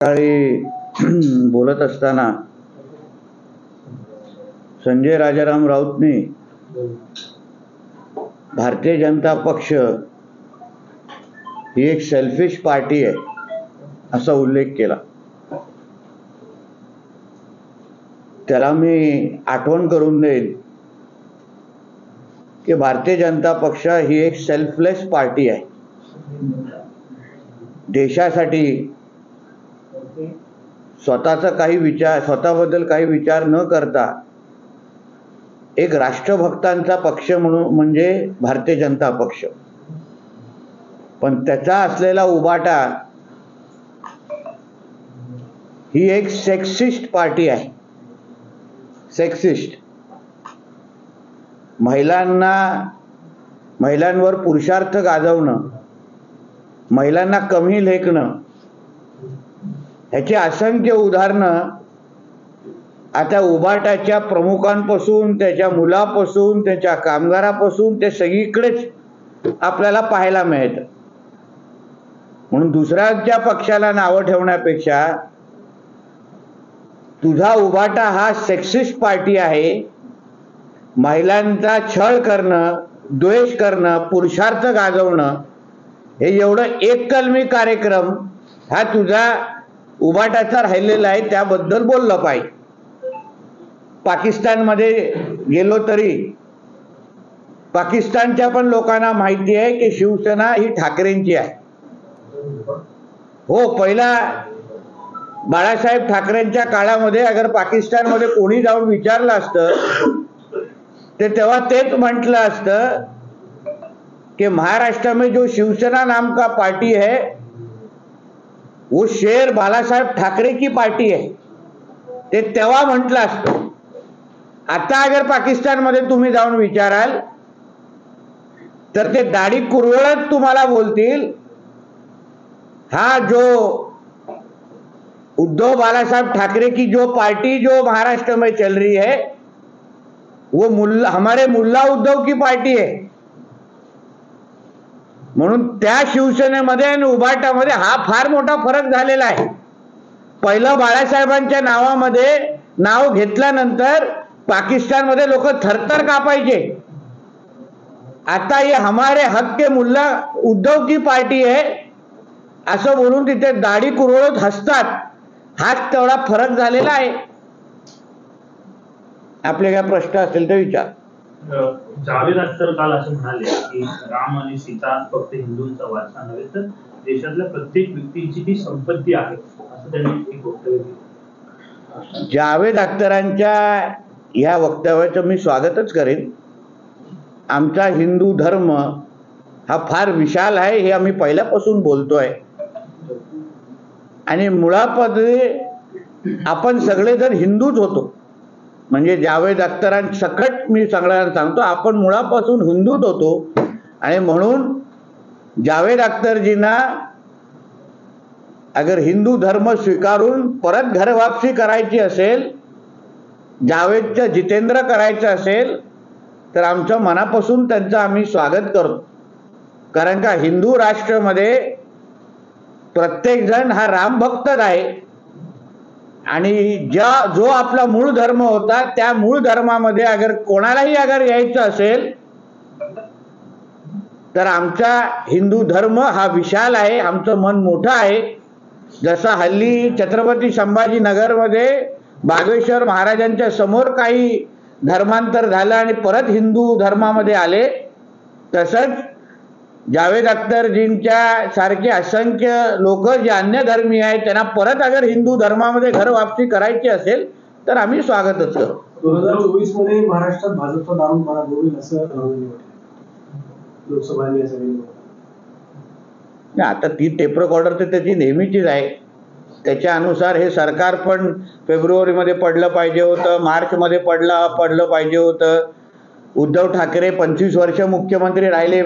सकाळी बोलत असताना संजय राजाराम राऊतनी भारतीय जनता पक्ष ही एक सेल्फिश पार्टी आहे असा उल्लेख केला. त्याला मी आठवण करून देईन की भारतीय जनता पक्ष ही एक सेल्फलेस पार्टी आहे. देशासाठी स्वतःबद्दल काही विचार न करता एक राष्ट्रभक्तांचा पक्ष म्हणून म्हणजे भारतीय जनता पक्ष. पण त्याचा असलेला उबाटा ही एक सेक्सिस्ट पार्टी आहे. सेक्सिस्ट, महिलांवर पुरुषार्थ गाजवणं, महिलांना कमी लेखणं, ह्याची असंख्य उदाहरणं आता उबाटाच्या प्रमुखांपासून, त्याच्या मुलापासून, त्याच्या कामगारापासून ते सगळीकडेच आपल्याला पाहायला मिळतं. म्हणून दुसऱ्याच्या पक्षाला नावं ठेवण्यापेक्षा तुझा उबाटा हा सेक्सिस्ट पार्टी आहे, महिलांचा छळ करणं, द्वेष करणं, पुरुषार्थ गाजवणं, हे एवढं एककलमी कार्यक्रम हा तुझा उबाटाचा राहिलेला आहे. त्याबद्दल बोललं पाहिजे. पाकिस्तानमध्ये गेलो तरी पाकिस्तानच्या पण लोकांना माहिती आहे की शिवसेना ही ठाकरेंची आहे. हो, पहिला बाळासाहेब ठाकरेंच्या काळामध्ये अगर पाकिस्तानमध्ये कोणी जाऊन विचारलं असतं ते तेव्हा तेच म्हटलं असतं कि महाराष्ट्र में जो शिवसेना नाम का पार्टी है वो शेर बाळासाहेब ठाकरे की पार्टी है, ते तेव्हा म्हटलं असतं. आता अगर पाकिस्तानमध्ये तुम्ही जाऊन विचाराल तर ते दाढी कुरवळत तुम्हाला बोलतील, हा जो उद्धव बाळासाहेब ठाकरे की जो पार्टी जो महाराष्ट्र में चल रही है वो हमारे मुल्ला उद्धव की पार्टी है. म्हणून त्या शिवसेनेमध्ये आणि उबाटामध्ये हा फार मोठा फरक झालेला आहे. पहिलं बाळासाहेबांच्या नावामध्ये नाव घेतल्यानंतर पाकिस्तानमध्ये लोक थरथर कापायचे. आता ये हमारे हक के मुल्ला उद्धव की पार्टी है असं बोलून तिथे दाढी कुरवत हसतात. हाच तेवढा फरक झालेला आहे. आपले काय प्रश्न असेल तर विचार. जावेद अख्तर काल असं म्हणाले की राम आणि सीता फक्त हिंदूंचा वारसा नव्हे तर देशातल्या प्रत्येक व्यक्तीची ती संपत्ती आहे असं त्यांनी एक वक्तव्य केलं. जावेद अख्तरांच्या या वक्तव्याचं मी स्वागतच करेन. आमचा हिंदू धर्म हा फार विशाल आहे हे आम्ही पहिल्यापासून बोलतोय आणि मुळामध्ये आपण सगळेजण हिंदूच होतो. म्हणजे जावेद अख्तरांसकट मी सगळ्यांना सांगतो आपण मुळापासून हिंदूच होतो. आणि म्हणून जावेद अख्तरजींना अगर हिंदू धर्म स्वीकारून परत घर वापसी करायची असेल, जावेदचं जितेंद्र करायचं असेल तर आमच्या मनापासून त्यांचं आम्ही स्वागत करतो. कारण का हिंदू राष्ट्रामध्ये प्रत्येक जण हा राम भक्तच आहे आणि जो आपला मूळ धर्म होता त्या मूळ धर्मामध्ये अगर कोणालाही अगर यायचं असेल तर आमचा हिंदू धर्म हा विशाल आहे, आमचं मन मोठं आहे. जसं हल्ली छत्रपती संभाजीनगरमध्ये बागेश्वर महाराजांच्या समोर काही धर्मांतर झालं आणि परत हिंदू धर्मामध्ये आले, तसंच जावेद अख्तरजींच्या सारखे असंख्य लोक जे अन्य धर्मी आहेत त्यांना परत अगर हिंदू धर्मामध्ये घर वापसी करायची असेल तर आम्ही स्वागतच करू. 2024 मध्ये महाराष्ट्रात भाजपचा दारूण होईल असं लोकसभा आता ती टेप रेकॉर्डर तर त्याची नेहमीचीच आहे. त्याच्या अनुसार हे सरकार पण फेब्रुवारीमध्ये पडलं पाहिजे होतं, मार्चमध्ये पडलं पाहिजे होतं. उद्धव ठाकरे 25 वर्ष मुख्यमंत्री राहिले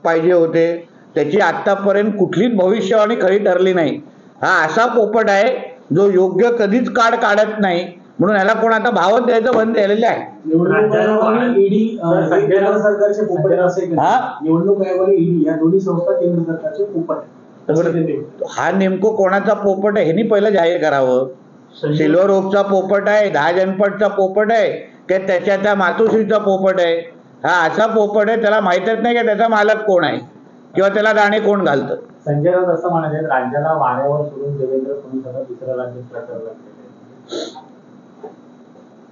पाहिजे होते. त्याची आतापर्यंत कुठलीच भविष्यवाणी खरी ठरली नाही. हा असा पोपट आहे जो योग्य कधीच काढत नाही. म्हणून याला कोण आता भावच द्यायचं बंद केलेलं आहे. निवडणूक आयोग आणि ईडी या दोन्ही संस्था केंद्र सरकारचे पोपट. असं त्यांनी हा नेमकं कोणाचा पोपट आहे ह्यांनी पहिलं जाहीर करावं. सिल्वर ओकचा पोपट आहे, 10 जनपदचा पोपट आहे, की त्याच्या त्या मातोश्रीचा पोपट आहे? हा असा पोपट आहे, त्याला माहीतच नाही की त्याचा मालक कोण आहे किंवा त्याला दाणे कोण घालतं. संजय राऊत असं म्हणाले, राज्याला वाऱ्यावर सोडून देवेंद्र फडणवीस आता दुसऱ्या राज्यात प्रचार लागले.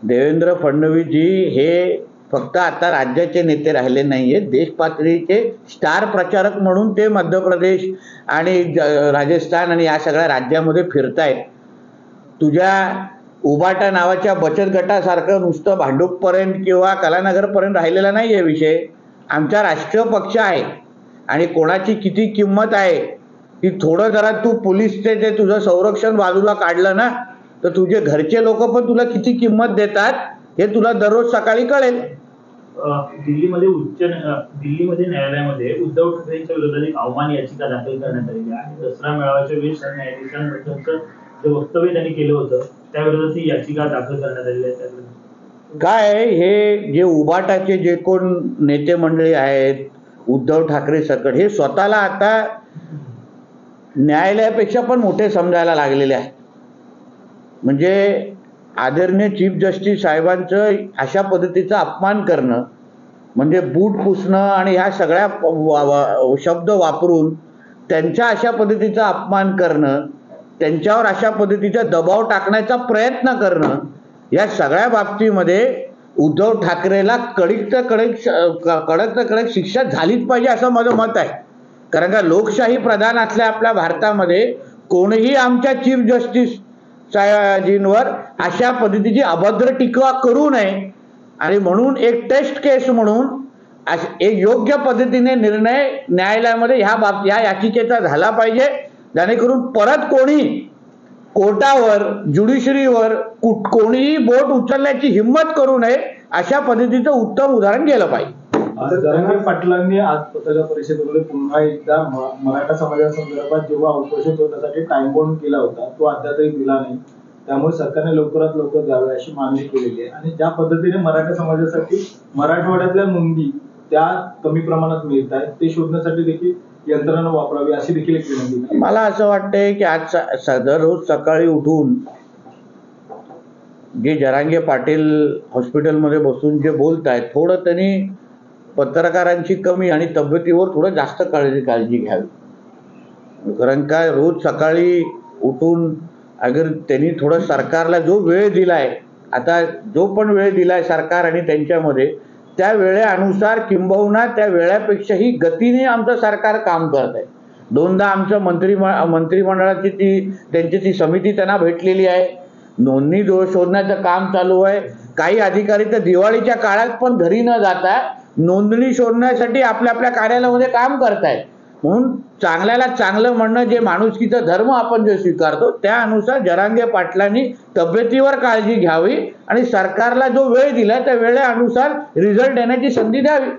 देवेंद्र फडणवीसजी हे फक्त आता राज्याचे नेते राहिले नाहीये, देश पातळीचे स्टार प्रचारक म्हणून ते मध्य प्रदेश आणि राजस्थान आणि या सगळ्या राज्यामध्ये फिरतायत. तुझ्या उबाटा नावाच्या बचत गटासारखं नुसतं भांडूपपर्यंत किंवा कलानगरपर्यंत राहिलेला नाही आहे विषय. आमचा राष्ट्रीय पक्ष आहे आणि कोणाची किती किंमत आहे ती थोडं जरा तू पोलीसचे ते तुझं संरक्षण बाजूला काढलं ना तर तुझे घरचे लोक पण तुला किती किंमत देतात हे तुला दररोज सकाळी कळेल. दिल्लीमध्ये न्यायालयामध्ये उद्धव ठाकरेंच्या विरोधात एक अवमान याचिका दाखल करण्यात आलेली आहे. दसरा मेळाव्याच्या वेळी न्यायाधीशांबद्दलचं जे वक्तव्य त्यांनी केलं होतं त्याविरोधात ही याचिका दाखल करण्यात आलेली आहे. काय हे जे उबाटाचे जे कोण नेते मंडळी आहेत उद्धव ठाकरे सकट हे स्वतःला आता न्यायालयापेक्षा पण मोठे समजायला लागलेले आहेत. म्हणजे आदरणीय चीफ जस्टिस साहेबांचं अशा पद्धतीचा अपमान करणं म्हणजे बूट पुसणं आणि ह्या सगळ्या शब्द वापरून त्यांच्या अशा पद्धतीचा अपमान करणं, त्यांच्यावर अशा पद्धतीचा दबाव टाकण्याचा प्रयत्न करणं, या सगळ्या बाबतीमध्ये उद्धव ठाकरेला कडक शिक्षा झालीच पाहिजे असं माझं मत आहे. कारण का लोकशाही प्रधान असल्या आपल्या भारतामध्ये कोणीही आमच्या चीफ जस्टिस साहेबांवर अशा पद्धतीची अभद्र टीका करू नये आणि म्हणून एक टेस्ट केस म्हणून एक योग्य पद्धतीने निर्णय न्यायालयामध्ये या याचिकेचा झाला पाहिजे, जेणेकरून परत कोणी कोर्टावर ज्युडिशरीवर कोणीही बोट उचलण्याची हिंमत करू नये अशा पद्धतीचं उत्तम उदाहरण गेलं पाहिजे. जरांगे पाटलांनी आज पत्रकार परिषदेमध्ये पुन्हा एकदा मराठा समाजासंदर्भात जेव्हा उपोषण करण्यासाठी टाइम बाउंड केला होता तो अद्यापही दिला नाही, त्यामुळे सरकारने लवकरात लवकर द्यावे अशी मागणी केलेली आहे. आणि ज्या पद्धतीने मराठा समाजासाठी मराठवाड्यातल्या नोंदी त्या कमी प्रमाणात मिळत आहेत ते शोधण्यासाठी देखील यंत्रणा वापरावी अशी देखील एक विनंती. मला असं वाटतंय की आज दररोज सकाळी उठून जे जरांगे पाटील हॉस्पिटलमध्ये बसून जे बोलत आहेत थोडं त्यांनी पत्रकारांची कमी आणि तब्येतीवर थोडं जास्त काळजी घ्यावी. कारण काय रोज सकाळी उठून अगर त्यांनी थोडं सरकारला जो वेळ दिलाय, आता जो पण वेळ दिलाय सरकार आणि त्यांच्यामध्ये त्या वेळेनुसार किंबहुना त्या वेळापेक्षाही गतीने आमचं सरकार काम करत आहे. दोनदा आमचं मंत्रिमंडळाची त्यांची ती समिती त्यांना भेटलेली आहे, नोंदणी शोधण्याचं काम चालू आहे. काही अधिकारी तर दिवाळीच्या काळात पण घरी न जाता नोंदणी शोधण्यासाठी आपल्या कार्यालयामध्ये काम करतायत. म्हणून चांगल्याला चांगलं म्हणणं जे माणुसकीचा धर्म आपण जे स्वीकारतो त्यानुसार जरांगे पाटलांनी तब्येतीवर काळजी घ्यावी आणि सरकारला जो वेळ दिला त्या वेळेनुसार रिझल्ट देण्याची संधी द्यावी.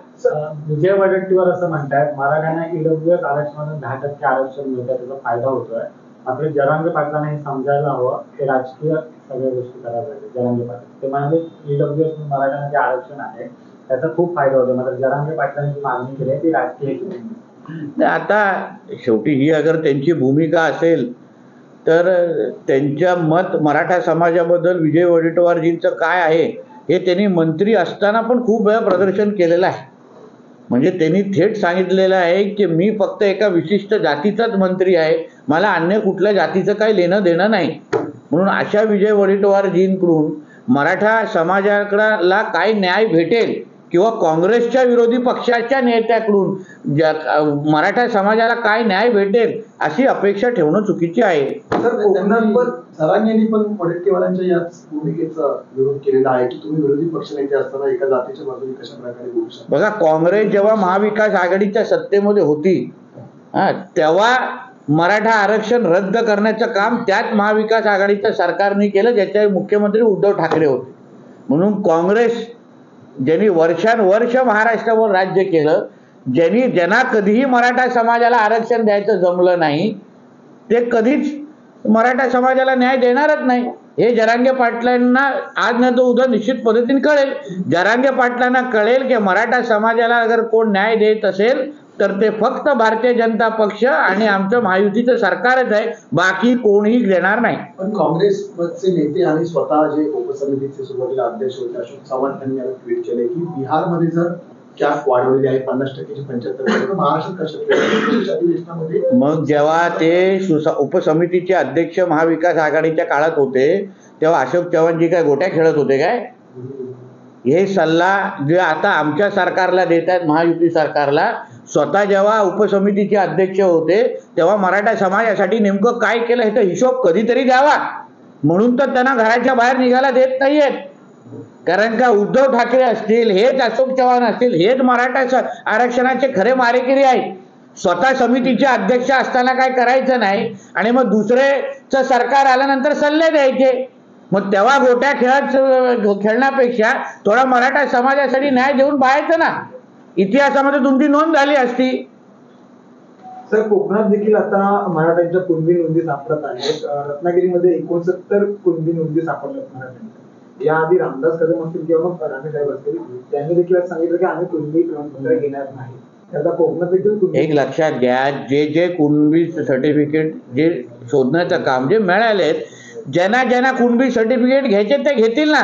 विजय वडेट्टीवार असं म्हणतात मराठ्यांना ईडब्ल्यूएस आरक्षणातून 10% आरक्षण मिळतं त्याचा फायदा होतोय. मात्र जरांगे पाटलांना हे समजायला हवं ते राजकीय सगळ्या गोष्टी करायला पाहिजे. जरांगे पाटील ते म्हणाले ईडब्ल्यूएस मराठ्यांना जे आरक्षण आहे त्याचा खूप फायदा होतो, मात्र जरांगे पाटलांनी जी मागणी केली आहे ती राजकीय. आता शेवटी ही अगर त्यांची भूमिका असेल तर त्यांच्या मत मराठा समाजाबद्दल विजय वडेट्टीवारजींचं काय आहे हे त्यांनी मंत्री असताना पण खूप वेळा प्रदर्शन केलेलं आहे. म्हणजे त्यांनी थेट सांगितलेलं आहे की मी फक्त एका विशिष्ट जातीचाच मंत्री आहे, मला अन्य कुठल्या जातीचं काही लेणं देणं नाही. म्हणून अशा विजय वडेट्टीवारजींकडून मराठा समाजाला काय न्याय भेटेल किंवा काँग्रेसच्या विरोधी पक्षाच्या नेत्याकडून मराठा समाजाला काय न्याय भेटेल अशी अपेक्षा ठेवणं चुकीची आहे. कोकणात पण जरांगेंनी पण वडेट्टीवारांच्या याच भूमिकेचा विरोध केलेला आहे की तुम्ही विरोधी पक्षनेते असताना एका जातीच्या बाजूने कशा प्रकारे बोलू शकता. बघा काँग्रेस जेव्हा महाविकास आघाडीच्या सत्तेमध्ये होती तेव्हा मराठा आरक्षण रद्द करण्याचं काम त्याच महाविकास आघाडीच्या सरकारने केलं ज्याचे मुख्यमंत्री उद्धव ठाकरे होते. म्हणून काँग्रेस ज्यांनी वर्षानुवर्ष महाराष्ट्रावर राज्य केलं, ज्यांना कधीही मराठा समाजाला आरक्षण द्यायचं जमलं नाही ते कधीच मराठा समाजाला न्याय देणारच नाही. हे जरांगे पाटलांना आज न तो उद्या निश्चित पद्धतीने कळेल. जरांगे पाटलांना कळेल की मराठा समाजाला अगर कोण न्याय देत असेल तर ते फक्त भारतीय जनता पक्ष आणि आमचं महायुतीचं सरकारच आहे, बाकी कोणीही देणार नाही. पण काँग्रेसचे नेते आणि स्वतः जे उपसमितीचे सुरुवातीला अध्यक्ष होते अशोक चव्हाण यांनी ट्विट केले की बिहारमध्ये जर कॅप वाढवलेली आहे 50% 75%, महाराष्ट्रात कशा अधिवेशनामध्ये. मग जेव्हा ते उपसमितीचे अध्यक्ष महाविकास आघाडीच्या काळात होते तेव्हा अशोक चव्हाणजी काय गोट्या खेळत होते काय? हे सल्ला जे आता आमच्या सरकारला देत आहेत, महायुती सरकारला, स्वतः जेव्हा उपसमितीचे अध्यक्ष होते तेव्हा मराठा समाजासाठी नेमकं काय केलं ह्याचा हिशोब कधीतरी द्यावा. म्हणून तर त्यांना घराच्या बाहेर निघायला देत नाहीयेत. कारण का उद्धव ठाकरे असतील, हेच अशोक चव्हाण असतील, हेच मराठा आरक्षणाचे खरे मारेकरी आहेत. स्वतः समितीचे अध्यक्ष असताना काय करायचं नाही आणि मग दुसरेचं सरकार आल्यानंतर सल्ले द्यायचे. मग तेव्हा गोट्या खेळण्यापेक्षा थोडा मराठा समाजासाठी न्याय देऊन पाहायचं ना. इतिहासामध्ये तुमची नोंद झाली असती. सर, कोकणात देखील आता मराठ्यांच्या कुणबी नोंदी सापडत आहेत. रत्नागिरीमध्ये 69 कुणबी नोंदी सापडल्यात मराठ्यांच्या. याआधी रामदास कदम असतील किंवा मग राणेसाहेब असतील, त्यांनी देखील सांगितलं की आम्ही कुणबी प्रमाणपत्र घेणार नाही. त्याचा कोकणात देखील एक लक्षात घ्या, जे कुणबी सर्टिफिकेट जे शोधण्याचं काम जे मिळाले, ज्यांना कुणबी सर्टिफिकेट घ्यायचे ते घेतील ना.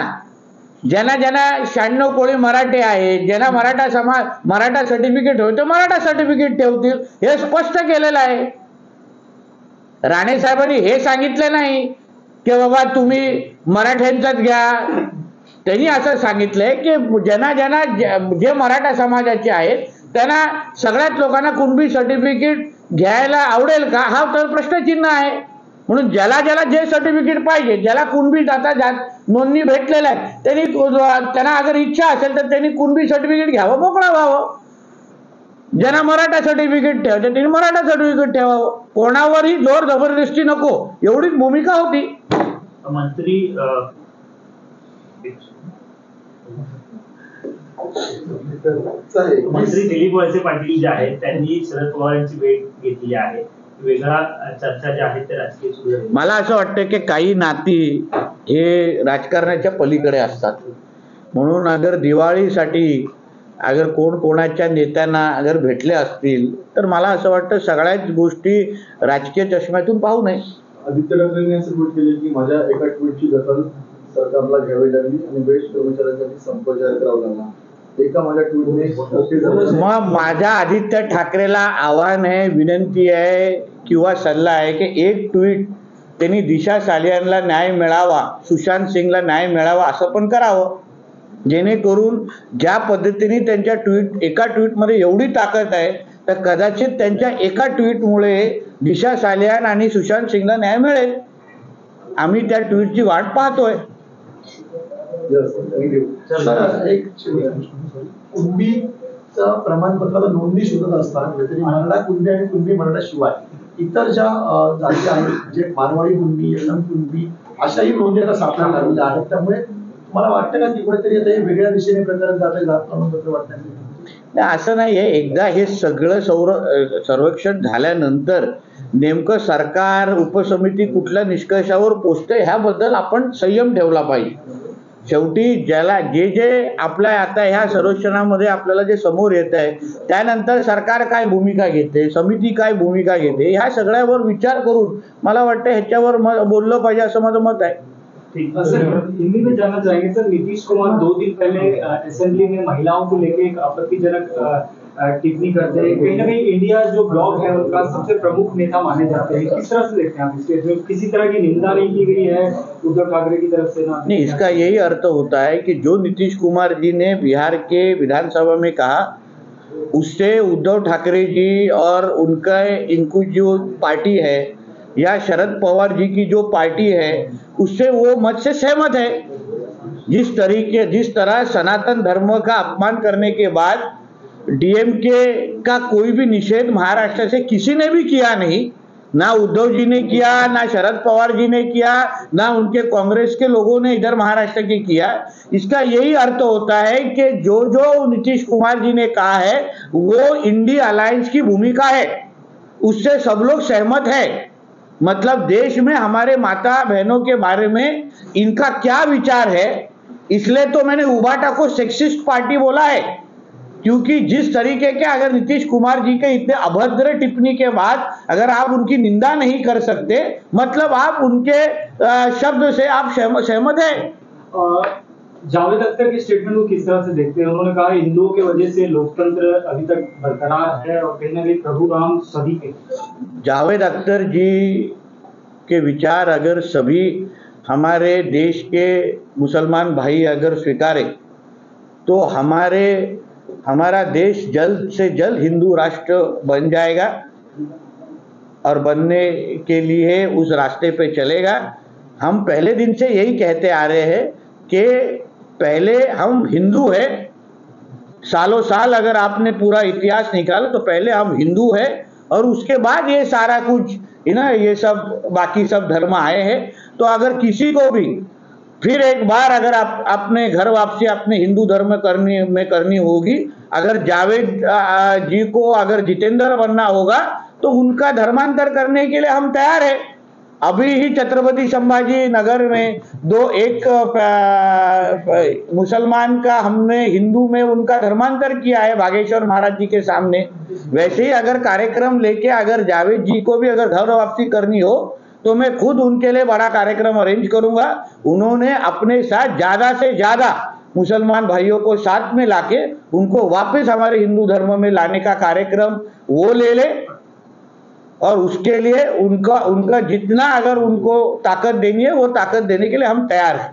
ज्यांना 96 कोळी मराठे आहेत, ज्यांना मराठा सर्टिफिकेट होतं मराठा सर्टिफिकेट ठेवतील, हे स्पष्ट केलेलं आहे. राणे साहेबांनी हे सांगितलं नाही की बाबा तुम्ही मराठ्यांचाच घ्या. त्यांनी असं सांगितलंय की ज्यांना जे मराठा समाजाचे आहेत त्यांना सगळ्याच लोकांना कुणबी सर्टिफिकेट घ्यायला आवडेल का, हा तर प्रश्नचिन्ह आहे. म्हणून ज्याला जे सर्टिफिकेट पाहिजे, ज्याला कुणबी आता नोंदणी भेटलेल्या आहे, त्यांना अगर इच्छा असेल तर त्यांनी कुणबी सर्टिफिकेट घ्यावं, मोकळा व्हावं. ज्यांना मराठा सर्टिफिकेट ठेवायचं त्यांनी मराठा सर्टिफिकेट ठेवावं. कोणावरही जोर जबरदस्ती नको, एवढीच भूमिका होती. मंत्री दिलीप वळसे पाटील जे आहेत त्यांनी शरद पवारांची भेट घेतली आहे. वेगळा चर्चा ज्या आहेत ते राजकीय सुरू आहे. मला असं वाटतं की काही नाती हे राजकारणाच्या पलीकडे असतात. म्हणून अगर दिवाळीसाठी अगर कोणाच्या नेत्यांना अगर भेटले असतील तर मला असं वाटतं सगळ्याच गोष्टी राजकीय चष्म्यातून पाहू नये. आदित्य ठाकरेंनी असं ट्विट केले की माझ्या एका ट्विटची दखल सरकारला घ्यावी लागली आणि बेस्ट कर्मचाऱ्यांसाठी संप जाहीर करावा लागला. एका माझ्या ट्विटने मग माझ्या आदित्य ठाकरेला आव्हान आहे, विनंती आहे किंवा सल्ला आहे की एक ट्विट त्यांनी दिशा सालियानला न्याय मिळावा, सुशांत सिंगला न्याय मिळावा असं पण करावं. जेणेकरून ज्या पद्धतीने त्यांच्या एका ट्विटमध्ये एवढी ताकद आहे तर कदाचित त्यांच्या एका ट्विटमुळे दिशा सालियान आणि सुशांत सिंगला न्याय मिळेल. आम्ही त्या ट्विटची वाट पाहतोय. एक कुणबीचा प्रमाणपत्राला नोंदणी शोधत असताना मराठा कुणबी आणि कुणबी मराठा शिवाय इतर ज्या जाती आहेत, जे मारवाडी कुणबी, येळम कुणबी, अशाही नोंदी आता सापडायला लागलेल्या आहेत. त्यामुळे मला वाटतं का की कुठेतरी आता हे वेगळ्या दिशेने प्रकारे जात जात प्रमाणपत्र वाटतं. असं नाहीये. एकदा हे सगळं सर्वेक्षण झाल्यानंतर नेमकं सरकार उपसमिती कुठल्या निष्कर्षावर पोहोचते ह्याबद्दल आपण संयम ठेवला पाहिजे. शेवटी जे आपल्या आता ह्या सर्वेक्षणामध्ये आपल्याला जे समोर येत आहे त्यानंतर सरकार काय भूमिका घेते, समिती काय भूमिका घेते, ह्या सगळ्यावर विचार करून मला वाटतं ह्याच्यावर बोललं पाहिजे असं माझं मत आहे. हिंदी में जानना चाहेंगे सर, नीतीश कुमार 2 दिन पहले असेंबली में महिलाओं को लेकर एक आपत्तिजनक टिप्पणी करते हैं. कहीं ना कहीं इंडिया जो ब्लॉक है उनका सबसे प्रमुख नेता माने जाते हैं. किस तरह से देखते हैं आप इसके? किसी तरह की निंदा नहीं की गई है उद्धव ठाकरे की तरफ से ना? नहीं, इसका यही अर्थ होता है कि जो नीतीश कुमार जी ने बिहार के विधानसभा में कहा उससे उद्धव ठाकरे जी और इनको जो पार्टी है या शरद पवार जी की जो पार्टी है उससे वो मत से सहमत है. जिस तरह सनातन धर्म का अपमान करने के बाद डीएमके का कोई भी निषेध महाराष्ट्र से किसी ने भी किया नहीं, ना उद्धव जी ने किया, ना शरद पवार जी ने किया, ना उनके कांग्रेस के लोगों ने इधर महाराष्ट्र के किया. इसका यही अर्थ होता है कि जो नीतीश कुमार जी ने कहा है वो इंडी अलायंस की भूमिका है, उससे सब लोग सहमत है. मतलब देश में हमारे माता बहनों के बारे में इनका क्या विचार है, इसलिए तो मैंने उबाटा को सेक्सिस्ट पार्टी बोला है. क्योंकि जिस तरीके के अगर नीतीश कुमार जी के इतने अभद्र टिप्पणी के बाद अगर आप उनकी निंदा नहीं कर सकते, मतलब आप उनके शब्द से आप सहमत है। जावेद अख्तर की स्टेटमेंट को किस तरह से देखते हैं? उन्होंने कहा हिंदुओं की वजह से लोकतंत्र अभी तक बरकरार है और कहीं ना कहीं प्रभु राम सभी के। जावेद अख्तर जी के विचार अगर सभी हमारे देश के मुसलमान भाई अगर स्वीकारे तो हमारा देश जल्द से जल्द हिंदू राष्ट्र बन जाएगा और बनने के लिए उस रास्ते पे चलेगा। हम पहले दिन से यही कहते आ रहे हैं कि पहले हम हिंदू है, सालों साल अगर आपने पूरा इतिहास निकाला तो पहले हम हिंदू है और उसके बाद ये सारा कुछ ये सब बाकी सब धर्म आए हैं। तो अगर किसी को भी फिर एक बार अगर आप अपने घर वापसी अपने हिंदू धर्म करनी होगी, अगर जावेद जी को अगर जितेंद्र बनना होगा तो उनका धर्मांतर करने के लिए हम तैयार है। अभी ही छत्रपति संभाजी नगर में एक मुसलमान का हमने हिंदू में उनका धर्मांतर किया है बागेश्वर महाराज जी के सामने। वैसे ही अगर कार्यक्रम लेके अगर जावेद जी को भी अगर घर वापसी करनी हो तो मैं खुद उनके लिए बड़ा कार्यक्रम अरेंज करूंगा। उन्होंने अपने साथ ज्यादा से ज्यादा मुसलमान भाइयों को साथ में लाके उनको वापस हमारे हिंदू धर्म में लाने का कार्यक्रम वो ले ले और उसके लिए उनका जितना अगर उनको ताकत देनी है वो ताकत देने के लिए हम तैयार हैं।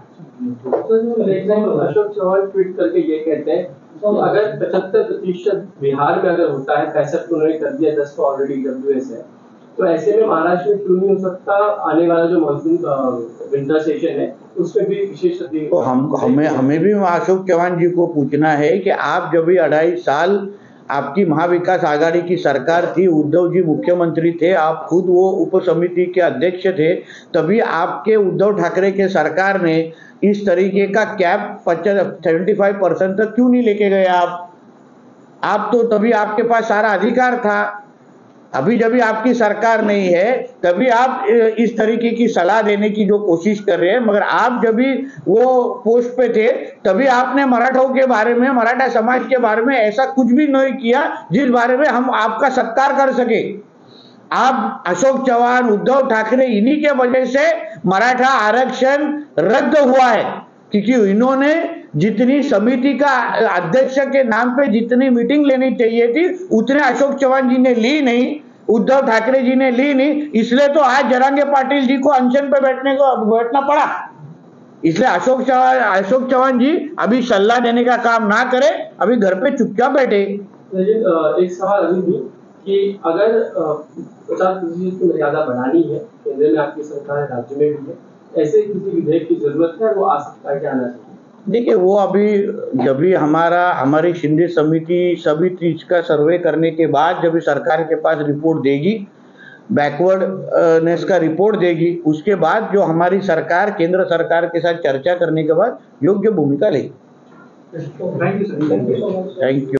अशोक चौहान ट्वीट करके ये कहते हैं तो अगर 75% बिहार में अगर होता है, 65 को उन्होंने कर दिया, 10 को ऑलरेडी WS है, तो ऐसे में महाराष्ट्र में क्यों नहीं हो सकता? आने वाला जो मानसून विंटर सेशन है उसमें भी विशेष तो हमें भी अशोक चौहान जी को पूछना है कि आप जब भी 2.5 साल आपकी महाविकास आघाड़ी की सरकार थी, उद्धव जी मुख्यमंत्री थे, आप खुद वो उप समिति के अध्यक्ष थे, तभी आपके उद्धव ठाकरे के सरकार ने इस तरीके का कैप 75% तक क्यों नहीं लेके गए? आप तो तभी आपके पास सारा अधिकार था। अभी जब भी आपकी सरकार नहीं है तभी आप इस तरीके की सलाह देने की जो कोशिश कर रहे हैं, मगर आप जब भी वो पोस्ट पे थे तभी आपने मराठों के बारे में, मराठा समाज के बारे में ऐसा कुछ भी नहीं किया जिस बारे में हम आपका सत्कार कर सके। आप अशोक चौहान, उद्धव ठाकरे, इन्हीं के वजह से मराठा आरक्षण रद्द हुआ है, क्योंकि इन्होंने जितनी समिति का अध्यक्ष के नाम पे जितनी मीटिंग लेनी चाहिए थी उतने अशोक चौहान जी ने ली नहीं, उद्धव ठाकरे जी ने ली नहीं, इसलिए तो आज जरांगे पाटिल जी को अनशन पे बैठना पड़ा। इसलिए अशोक चौहान जी अभी सलाह देने का काम ना करे, अभी घर पे चुपचाप बैठे। एक सवाल अभी भी कि अगर 50% की मर्यादा बढ़ानी है, केंद्र में आपकी सरकार है, राज्य में भी है, ऐसे किसी विधेयक की जरूरत है, वो आ सकता है क्या आना चाहिए? देखिए, वो अभी जब भी हमारी शिंदे समिति सभी चीज का सर्वे करने के बाद जब भी सरकार के पास रिपोर्ट देगी, बैकवर्डनेस का रिपोर्ट देगी, उसके बाद जो हमारी सरकार केंद्र सरकार के साथ चर्चा करने के बाद योग्य भूमिका लेगी। Thank you sir. Thank you.